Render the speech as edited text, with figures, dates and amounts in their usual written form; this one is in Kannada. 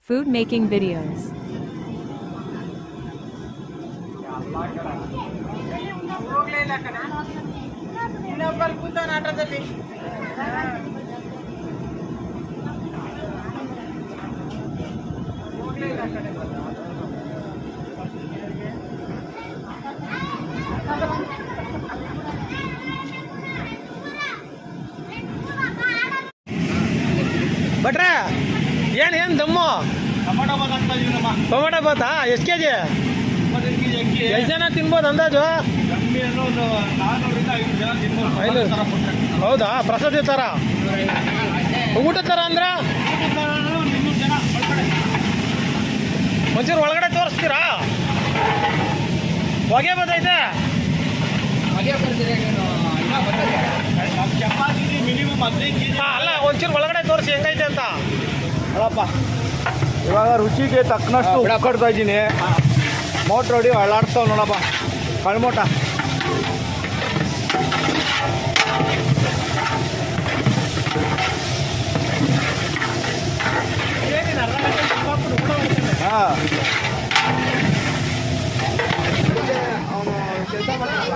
Food making videos. ಭಟ್ರೆ ಏನು ದಮ್ಮು ಟೊಮೆಟೊ ಬಾತಾ ಎಷ್ಟು ಕೆ ಜಿ ಎಷ್ಟು ಜನ ತಿನ್ಬೋದು ಅಂದಾಜು? ಹೌದಾ, ಪ್ರಸಾದ ಥರ ಊಟ ಥರ ಅಂದ್ರೆ ಒಂಚೂರು ಒಳಗಡೆ ತೋರಿಸ್ತೀರಾ? ಹೊಗೆ ಬರ್ತೈತೆ. ಅಲ್ಲ, ಒಂಚೂರು ಒಳಗಡೆ ತೋರಿಸಿ ಹೆಂಗೈತೆ ಅಂತ. ಅಲ್ಲಪ್ಪ, ಇವಾಗ ರುಚಿಗೆ ತಕ್ಕನಷ್ಟು ಉಪ್ಪು ಕಟ್ತಾ ಇದ್ದೀನಿ. ಮೋಟ್ರ್ ಹೊಡಿ ಅಳ್ಳಾಡ್ತಾವ ನೋಡಪ್ಪ, ಕಳ್ಮೋಟ. ಹಾಂ, ಅವನು ಕೆಲಸ ಮಾಡ್ತಾನಲ್ಲ,